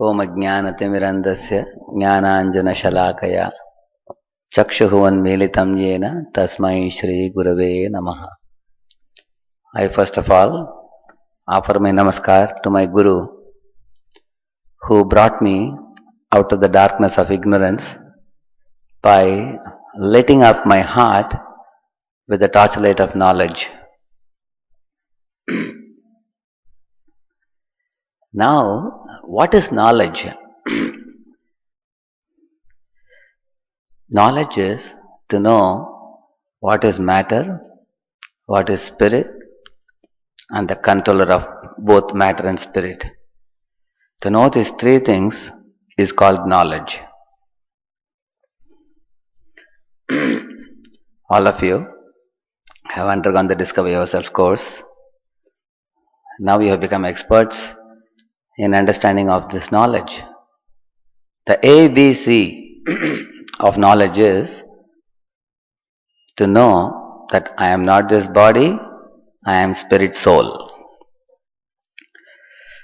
ओम अज्ञानतिमिरन्धस्य ज्ञानाञ्जनशलाकया चक्षुरुन्मीलितं येन तस्मै श्रीगुरवे नमः. I first of all offer my namaskar to my Guru who brought me out of the darkness of ignorance by lighting up my heart with the torchlight of knowledge. Now, what is knowledge? Knowledge is to know what is matter, what is spirit, and the controller of both matter and spirit. To know these three things is called knowledge. All of you have undergone the Discover Yourself course. Now you have become experts in understanding of this knowledge. The ABC of knowledge is to know that I am not this body, I am spirit soul.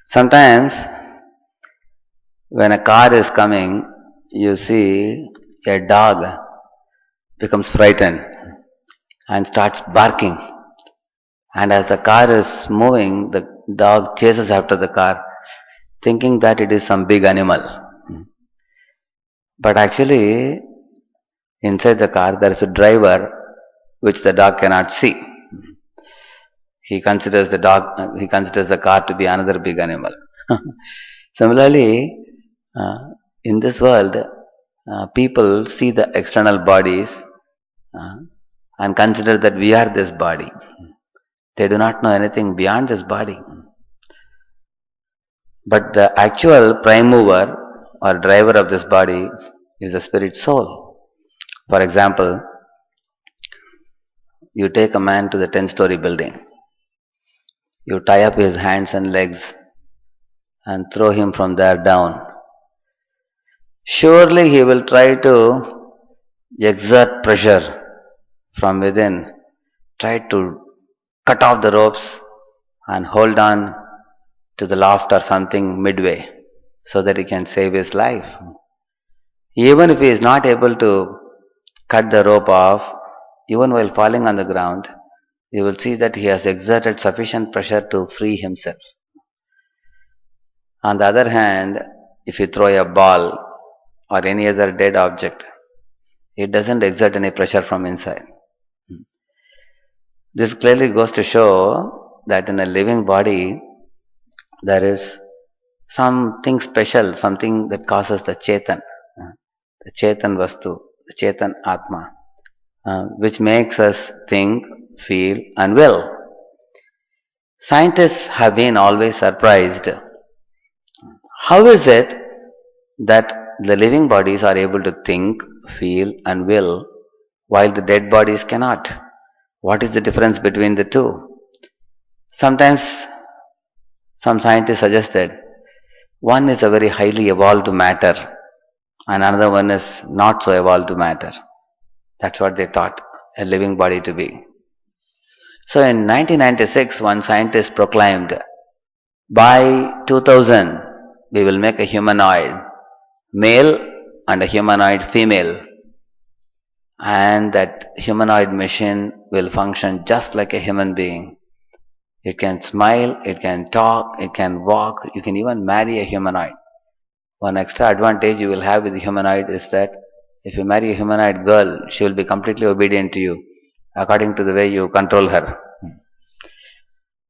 Sometimes when a car is coming, you see a dog becomes frightened and starts barking. And as the car is moving, the dog chases after the car, thinking that it is some big animal. But actually, inside the car there is a driver which the dog cannot see. He considers the car to be another big animal. Similarly, in this world, people see the external bodies and consider that we are this body. They do not know anything beyond this body. But the actual prime mover or driver of this body is the spirit soul. For example, you take a man to the 10-story building. You tie up his hands and legs and throw him from there down. Surely he will try to exert pressure from within, try to cut off the ropes and hold on to the loft or something midway so that he can save his life. Even if he is not able to cut the rope off, even while falling on the ground, you will see that he has exerted sufficient pressure to free himself. On the other hand, if you throw a ball or any other dead object, it doesn't exert any pressure from inside. This clearly goes to show that in a living body, there is something special, something that causes the Chetan Vastu, the Chetan Atma, which makes us think, feel and will. Scientists have been always surprised. How is it that the living bodies are able to think, feel and will while the dead bodies cannot? What is the difference between the two? Sometimes some scientists suggested one is a very highly evolved matter and another one is not so evolved matter. That's what they thought a living body to be. So in 1996, one scientist proclaimed, by 2000 we will make a humanoid male and a humanoid female, and that humanoid machine will function just like a human being. It can smile, it can talk, it can walk, you can even marry a humanoid. One extra advantage you will have with the humanoid is that if you marry a humanoid girl, she will be completely obedient to you according to the way you control her.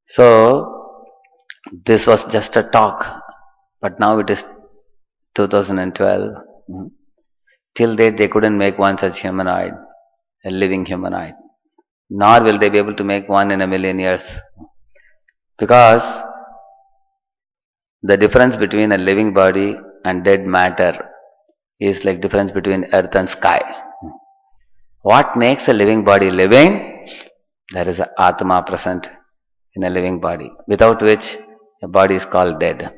So, this was just a talk, but now it is 2012. Till date they couldn't make one such humanoid, a living humanoid. Nor will they be able to make one in a million years. Because the difference between a living body and dead matter is like difference between earth and sky. What makes a living body living? There is an Atma present in a living body, without which a body is called dead.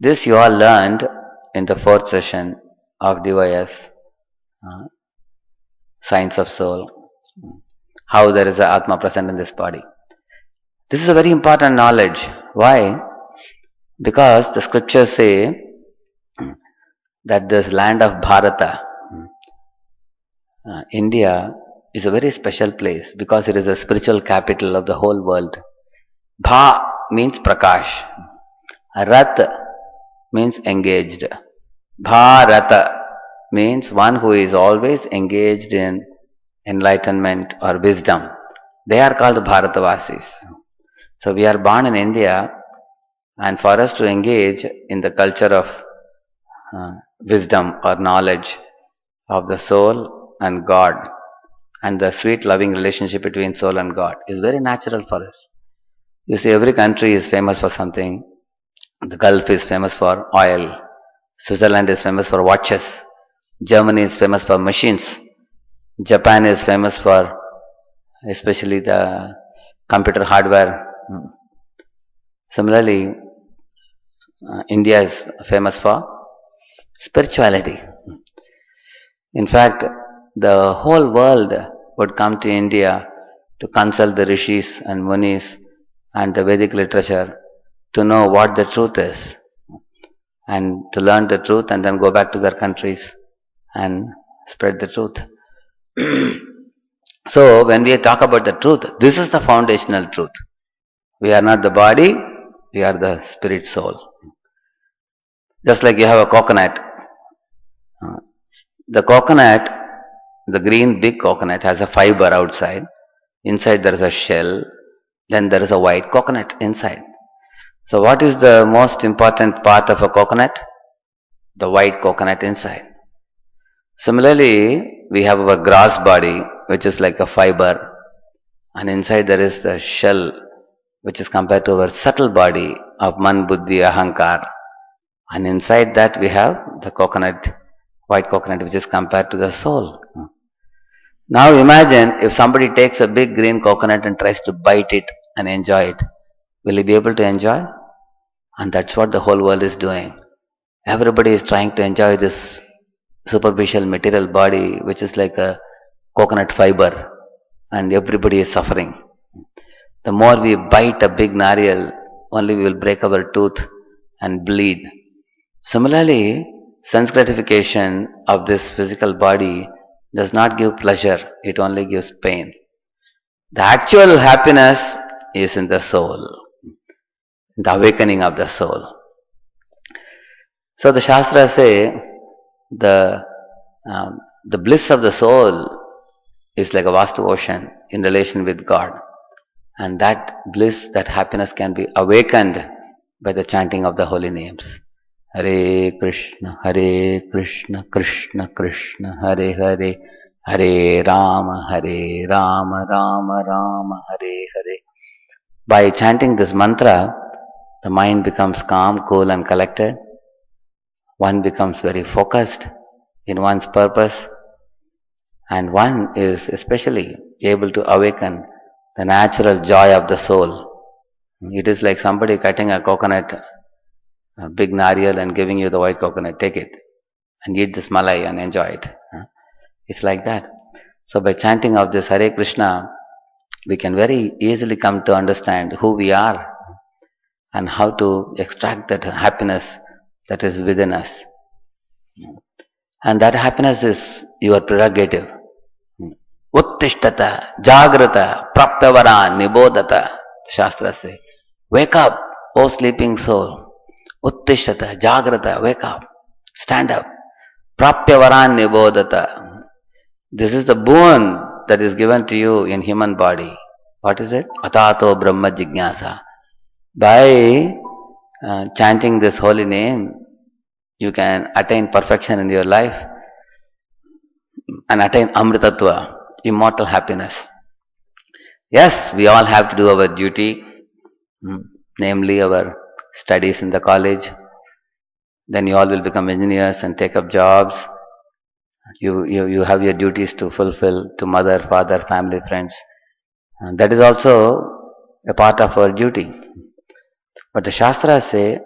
This you all learned in the 4th session of DYS, Science of Soul, how there is an Atma present in this body. This is a very important knowledge. Why? Because the scriptures say that this land of Bharata, India, is a very special place because it is a spiritual capital of the whole world. Bha means Prakash. Rat means engaged. Bharata means one who is always engaged in enlightenment or wisdom. They are called Bharatavasis. So we are born in India, and for us to engage in the culture of wisdom or knowledge of the soul and God and the sweet loving relationship between soul and God is very natural for us. You see, every country is famous for something. The Gulf is famous for oil. Switzerland is famous for watches. Germany is famous for machines. Japan is famous for especially the computer hardware. Similarly, India is famous for spirituality. In fact, the whole world would come to India to consult the rishis and munis and the Vedic literature to know what the truth is and to learn the truth and then go back to their countries and spread the truth. So, when we talk about the truth, this is the foundational truth. We are not the body, we are the spirit soul. Just like you have a coconut. The coconut, the green big coconut, has a fiber outside. Inside there is a shell. Then there is a white coconut inside. So, what is the most important part of a coconut? The white coconut inside. Similarly, we have our gross body, which is like a fiber, and inside there is the shell, which is compared to our subtle body of man, buddhi, ahankar. And inside that we have the coconut, white coconut, which is compared to the soul. Now imagine if somebody takes a big green coconut and tries to bite it and enjoy it. Will he be able to enjoy? And that's what the whole world is doing. Everybody is trying to enjoy this superficial material body, which is like a coconut fiber, and everybody is suffering. The more we bite a big nariyal, only we will break our tooth and bleed. Similarly, sense gratification of this physical body does not give pleasure, it only gives pain. The actual happiness is in the soul, the awakening of the soul. So the Shastras say the bliss of the soul is like a vast ocean in relation with God. And that bliss, that happiness can be awakened by the chanting of the holy names. Hare Krishna, Krishna Krishna, Hare Hare, Hare Rama, Rama Rama, Hare Hare. By chanting this mantra, the mind becomes calm, cool and collected. One becomes very focused in one's purpose, and one is especially able to awaken the natural joy of the soul. It is like somebody cutting a coconut, a big nariyal, and giving you the white coconut. Take it and eat this malai and enjoy it. It's like that. So by chanting of this Hare Krishna, we can very easily come to understand who we are and how to extract that happiness that is within us. And that happiness is your prerogative. Uttishtata, Jagrata, Prapyavaran, Nibodata, Shastra say. Wake up, O sleeping soul. Uttishtata, Jagrata, wake up. Stand up. Prapyavaran, Nibodata. This is the boon that is given to you in human body. What is it? Atato Brahma Jignasa. By chanting this holy name, you can attain perfection in your life and attain Amritatva, immortal happiness. Yes, we all have to do our duty, namely our studies in the college. Then you all will become engineers and take up jobs. You have your duties to fulfill to mother, father, family, friends. And that is also a part of our duty. But the Shastras say,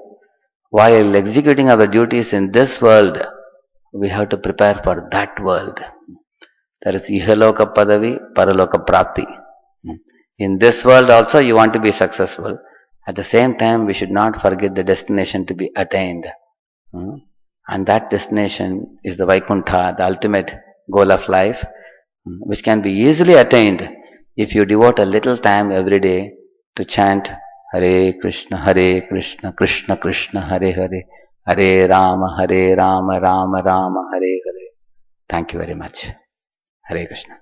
while executing our duties in this world, we have to prepare for that world. There is Ihaloka Padavi, Paraloka Prapti. In this world also you want to be successful, At the same time, we should not forget the destination to be attained. Hmm? And that destination is the Vaikuntha, the ultimate goal of life, which can be easily attained if you devote a little time every day to chant Hare Krishna, Krishna Krishna, Hare Hare, Hare Rama, Rama Rama, Hare Hare. Thank you very much. Hare Krishna.